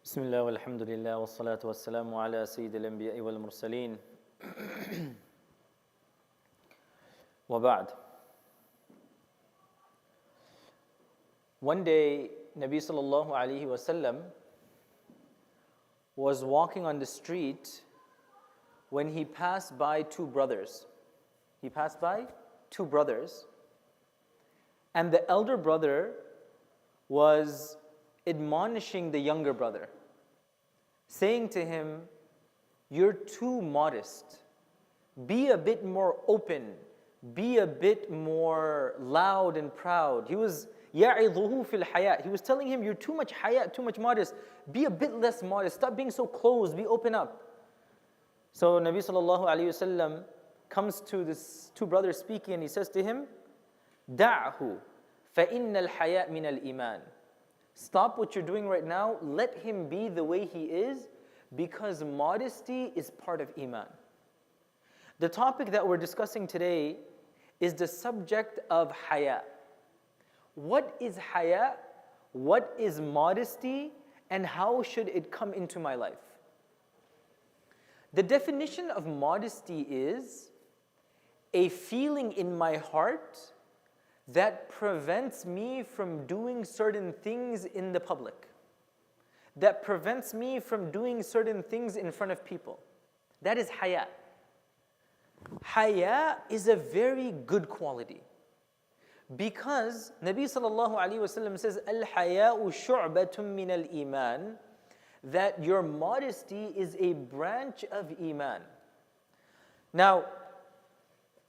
بسم الله والحمد لله والصلاة والسلام على سيد الأنبياء والمرسلين وبعد. One day, Nabi sallallahu alaihi wasallam was walking on the street when he passed by two brothers. He passed by two brothers, and the elder brother was admonishing the younger brother, saying to him, "You're too modest. Be a bit more open. Be a bit more loud and proud." He was يَعِظُهُ فِي الْحَيَاءِ. He was telling him, "You're too much haya, too much modest. Be a bit less modest. Stop being so closed. Be open up." So Nabi sallallahu alayhi wasallam comes to this two brothers speaking, and he says to him, "Da'hu فَإِنَّ الْحَيَاءَ مِنَ الْإِيمَانِ." Stop what you're doing right now. Let him be the way he is, because modesty is part of Iman. The topic that we're discussing today is the subject of haya. What is haya? What is modesty? And how should it come into my life? The definition of modesty is a feeling in my heart that prevents me from doing certain things in the public, that prevents me from doing certain things in front of people. That is haya. Haya is a very good quality, because Nabi sallallahu alaihi wasallam says, "Al-haya'u shu'batun min al-iman," that your modesty is a branch of Iman. Now,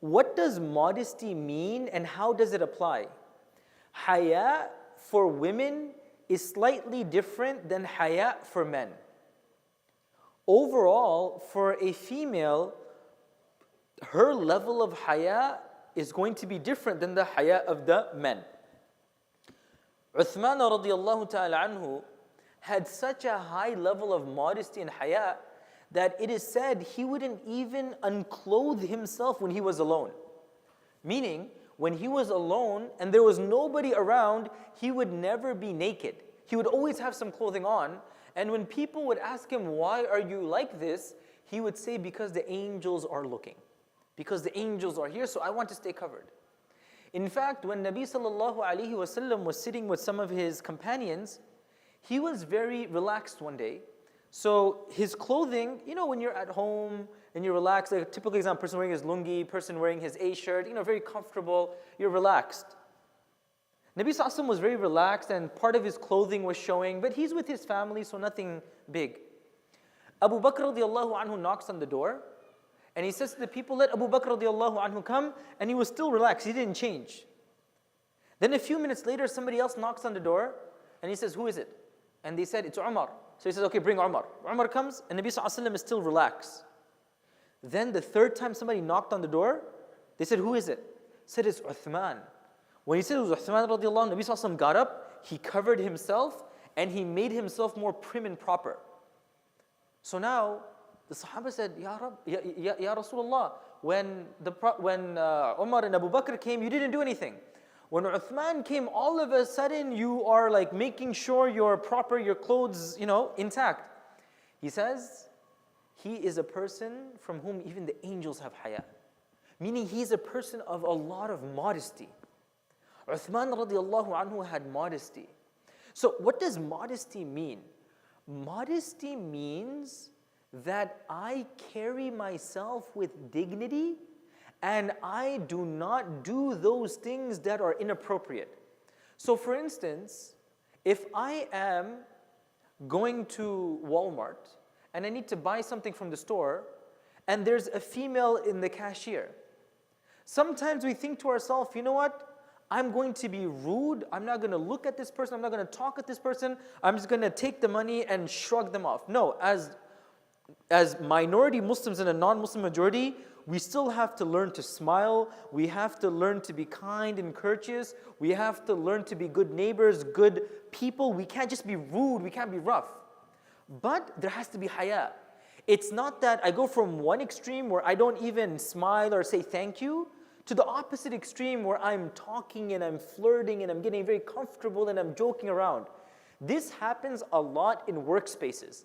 what does modesty mean and how does it apply? Haya for women is slightly different than haya for men. Overall, for a female, her level of haya is going to be different than the haya of the men. Uthman radiallahu ta'ala anhu had such a high level of modesty and haya that it is said he wouldn't even unclothe himself when he was alone. Meaning, when he was alone and there was nobody around, he would never be naked. He would always have some clothing on. And when people would ask him, "Why are you like this?" he would say, "Because the angels are looking. Because the angels are here, so I want to stay covered." In fact, when Nabi sallallahu alaihi wasallam was sitting with some of his companions, he was very relaxed one day. So his clothing, when you're at home and you're relaxed, like a typical example, person wearing his lungi, person wearing his A-shirt, very comfortable, you're relaxed. Nabi sallallahu alaihi wasallam was very relaxed and part of his clothing was showing, but he's with his family, so nothing big. Abu Bakr radiallahu anhu knocks on the door, and he says to the people, "Let Abu Bakr radiallahu anhu come," and he was still relaxed, he didn't change. Then a few minutes later, somebody else knocks on the door, and he says, "Who is it?" And they said, "It's Umar." So he says, "Okay, bring Umar." Umar comes, and Nabi sallallahu alaihi wasallam is still relaxed. Then the third time somebody knocked on the door, they said, "Who is it?" Said, "It's Uthman." When he said it was Uthman radiallahu anhu, Nabi sallallahu alaihi wasallam got up, he covered himself, and he made himself more prim and proper. So now, the Sahaba said, "Ya Rasulullah, when Umar and Abu Bakr came, you didn't do anything. When Uthman came, all of a sudden you are like making sure you're proper, your clothes, intact." He says, he is a person from whom even the angels have haya. Meaning he's a person of a lot of modesty. Uthman radiallahu anhu had modesty. So what does modesty mean? Modesty means that I carry myself with dignity and I do not do those things that are inappropriate. So for instance, if I am going to Walmart and I need to buy something from the store and there's a female in the cashier, sometimes we think to ourselves, "You know what? I'm going to be rude. I'm not going to look at this person. I'm not going to talk at this person. I'm just going to take the money and shrug them off." No, as minority Muslims in a non-Muslim majority, we still have to learn to smile. We have to learn to be kind and courteous. We have to learn to be good neighbors, good people. We can't just be rude. We can't be rough. But there has to be haya. It's not that I go from one extreme where I don't even smile or say thank you, to the opposite extreme where I'm talking and I'm flirting and I'm getting very comfortable and I'm joking around. This happens a lot in workspaces.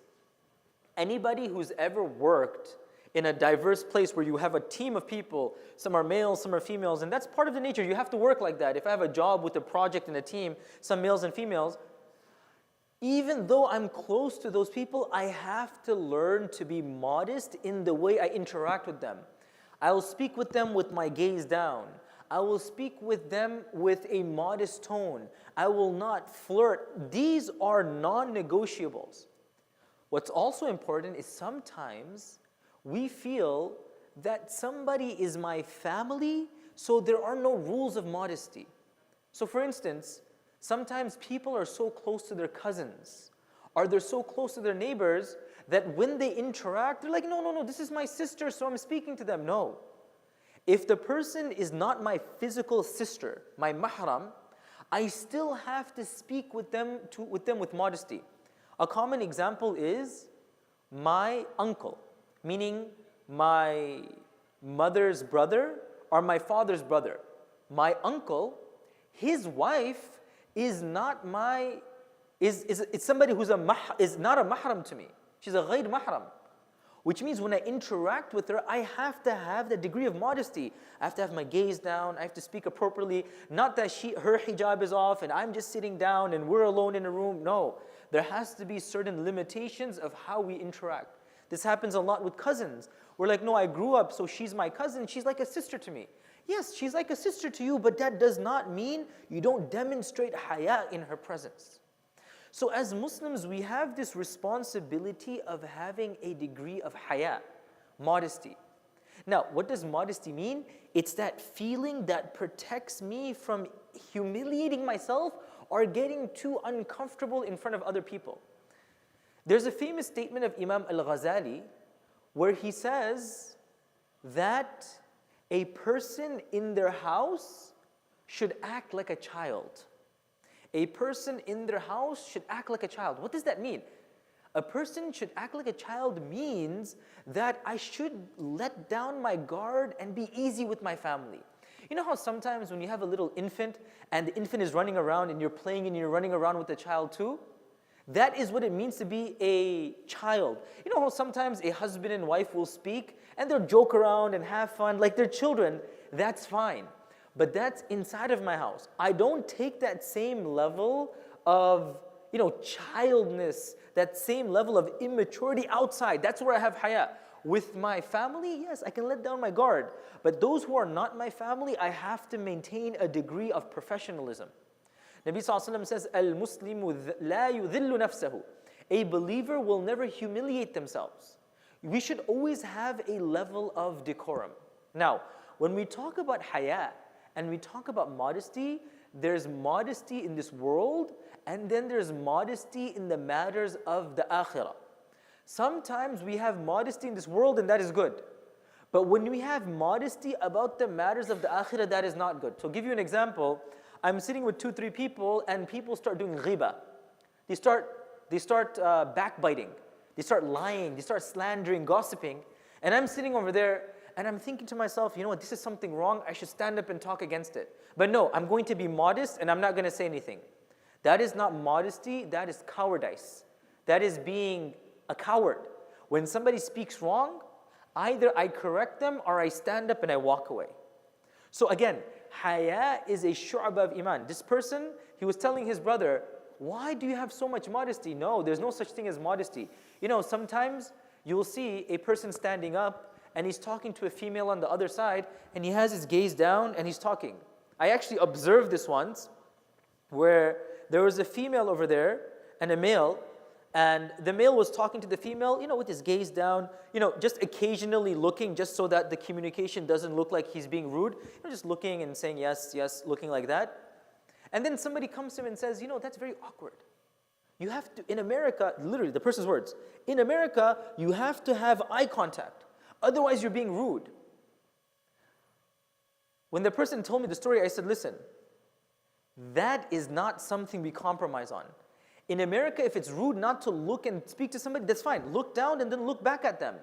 Anybody who's ever worked in a diverse place where you have a team of people, some are males, some are females, and that's part of the nature. You have to work like that. If I have a job with a project and a team, some males and females, even though I'm close to those people, I have to learn to be modest in the way I interact with them. I will speak with them with my gaze down. I will speak with them with a modest tone. I will not flirt. These are non-negotiables. What's also important is sometimes we feel that somebody is my family, so there are no rules of modesty. So for instance, sometimes people are so close to their cousins, or they're so close to their neighbors, that when they interact, they're like, no, this is my sister, so I'm speaking to them. No. If the person is not my physical sister, my mahram, I still have to speak with them with modesty. A common example is my uncle, meaning my mother's brother or my father's brother. My uncle, his wife is not it's somebody who's is not a mahram to me. She's a ghayr mahram. Which means when I interact with her, I have to have the degree of modesty. I have to have my gaze down, I have to speak appropriately. Not that her hijab is off and I'm just sitting down and we're alone in a room. No, there has to be certain limitations of how we interact. This happens a lot with cousins. We're like, no, I grew up, so she's my cousin, she's like a sister to me. Yes, she's like a sister to you, but that does not mean you don't demonstrate haya in her presence. So as Muslims, we have this responsibility of having a degree of haya, modesty. Now, what does modesty mean? It's that feeling that protects me from humiliating myself or getting too uncomfortable in front of other people. There's a famous statement of Imam al-Ghazali where he says that a person in their house should act like a child. A person in their house should act like a child. What does that mean? A person should act like a child means that I should let down my guard and be easy with my family. You know how sometimes when you have a little infant and the infant is running around and you're playing and you're running around with the child too? That is what it means to be a child. You know how sometimes a husband and wife will speak and they'll joke around and have fun like they're children? That's fine. But that's inside of my house. I don't take that same level of, childness, that same level of immaturity outside. That's where I have haya. With my family, yes, I can let down my guard. But those who are not my family, I have to maintain a degree of professionalism. Nabi Sallallahu Alaihi Wasallam says, Al-Muslimu la yudhillu nafsahu. A believer will never humiliate themselves. We should always have a level of decorum. Now, when we talk about haya, and we talk about modesty, there's modesty in this world, and then there's modesty in the matters of the akhirah. Sometimes we have modesty in this world, and that is good. But when we have modesty about the matters of the akhirah, that is not good. So I'll give you an example. I'm sitting with 2-3 people, and people start doing ghiba. They start backbiting. They start lying. They start slandering, gossiping. And I'm sitting over there, and I'm thinking to myself, you know what, this is something wrong. I should stand up and talk against it. But no, I'm going to be modest and I'm not going to say anything. That is not modesty, that is cowardice. That is being a coward. When somebody speaks wrong, either I correct them or I stand up and I walk away. So again, haya is a shu'bah of iman. This person, he was telling his brother, why do you have so much modesty? No, there's no such thing as modesty. Sometimes you'll see a person standing up and he's talking to a female on the other side, and he has his gaze down and he's talking. I actually observed this once, where there was a female over there and a male, and the male was talking to the female, with his gaze down, just occasionally looking, just so that the communication doesn't look like he's being rude, just looking and saying yes, yes, looking like that. And then somebody comes to him and says, that's very awkward. You have to, in America, literally the person's words, in America, you have to have eye contact. Otherwise, you're being rude. When the person told me the story, I said, listen, that is not something we compromise on. In America, if it's rude not to look and speak to somebody, that's fine. Look down and then look back at them.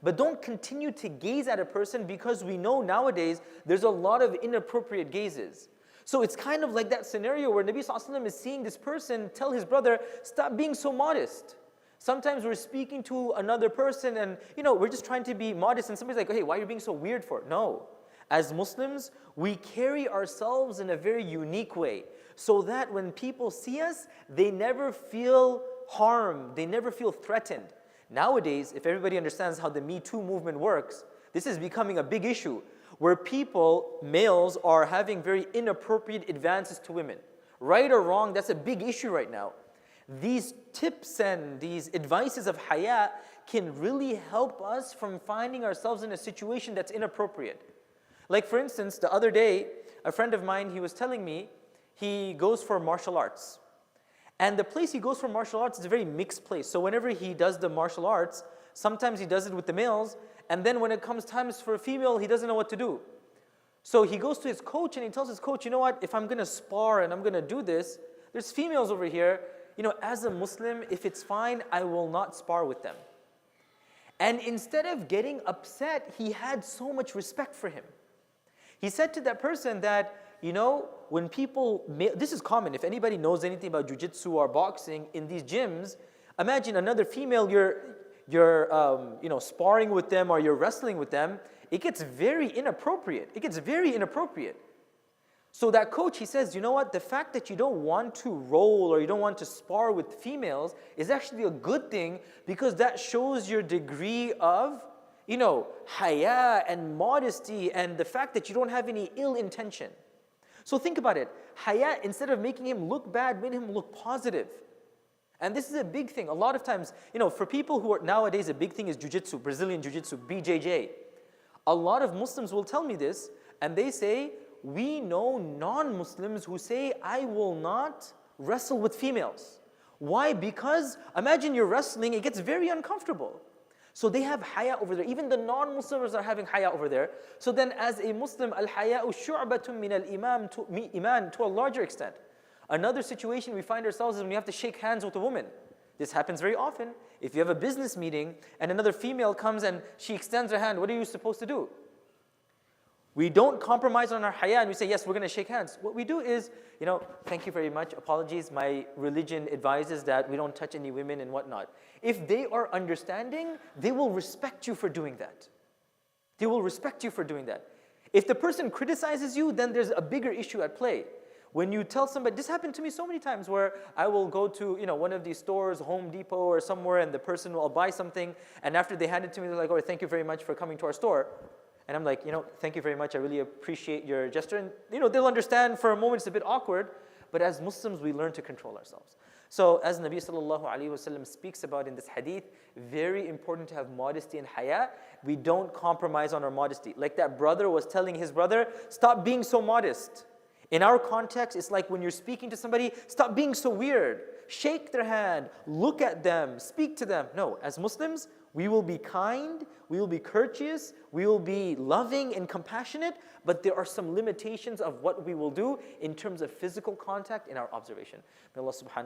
But don't continue to gaze at a person, because we know nowadays there's a lot of inappropriate gazes. So it's kind of like that scenario where Nabi ﷺ is seeing this person tell his brother, stop being so modest. Sometimes we're speaking to another person and we're just trying to be modest and somebody's like, hey, why are you being so weird for? No. As Muslims, we carry ourselves in a very unique way so that when people see us, they never feel harmed, they never feel threatened. Nowadays, if everybody understands how the Me Too movement works, this is becoming a big issue where people, males, are having very inappropriate advances to women. Right or wrong, that's a big issue right now. These tips and these advices of haya can really help us from finding ourselves in a situation that's inappropriate. Like for instance, the other day, a friend of mine, he was telling me, he goes for martial arts. And the place he goes for martial arts is a very mixed place. So whenever he does the martial arts, sometimes he does it with the males, and then when it comes times for a female, he doesn't know what to do. So he goes to his coach and he tells his coach, you know what, if I'm gonna spar and I'm gonna do this, there's females over here, as a Muslim, if it's fine, I will not spar with them. And instead of getting upset, he had so much respect for him. He said to that person that, when people, this is common, if anybody knows anything about jiu-jitsu or boxing, in these gyms, imagine another female, you're sparring with them or you're wrestling with them, it gets very inappropriate. It gets very inappropriate. So that coach, he says, you know what, the fact that you don't want to roll or you don't want to spar with females is actually a good thing because that shows your degree of, haya and modesty and the fact that you don't have any ill intention. So think about it. Haya, instead of making him look bad, made him look positive. And this is a big thing. A lot of times, for people who are nowadays, a big thing is jiu-jitsu, Brazilian jiu-jitsu, BJJ. A lot of Muslims will tell me this, and they say, we know non-Muslims who say, I will not wrestle with females. Why? Because imagine you're wrestling, it gets very uncomfortable. So they have haya over there. Even the non-Muslims are having haya over there. So then as a Muslim, al-haya'u shu'batun min al-iman to a larger extent. Another situation we find ourselves is when we have to shake hands with a woman. This happens very often. If you have a business meeting and another female comes and she extends her hand, what are you supposed to do? We don't compromise on our haya and we say, yes, we're going to shake hands. What we do is, thank you very much, apologies, my religion advises that we don't touch any women and whatnot. If they are understanding, they will respect you for doing that. They will respect you for doing that. If the person criticizes you, then there's a bigger issue at play. When you tell somebody, this happened to me so many times where I will go to one of these stores, Home Depot or somewhere, and the person will buy something, and after they hand it to me, they're like, oh, thank you very much for coming to our store. And I'm like, thank you very much, I really appreciate your gesture. And they'll understand for a moment it's a bit awkward, but as Muslims, we learn to control ourselves. So as Nabi sallallahu alaihi wasallam speaks about in this hadith, very important to have modesty and haya. We don't compromise on our modesty. Like that brother was telling his brother, stop being so modest. In our context, it's like when you're speaking to somebody, stop being so weird. Shake their hand, look at them, speak to them. No, as Muslims, we will be kind, we will be courteous, we will be loving and compassionate, but there are some limitations of what we will do in terms of physical contact in our observation. May Allah subhanahu wa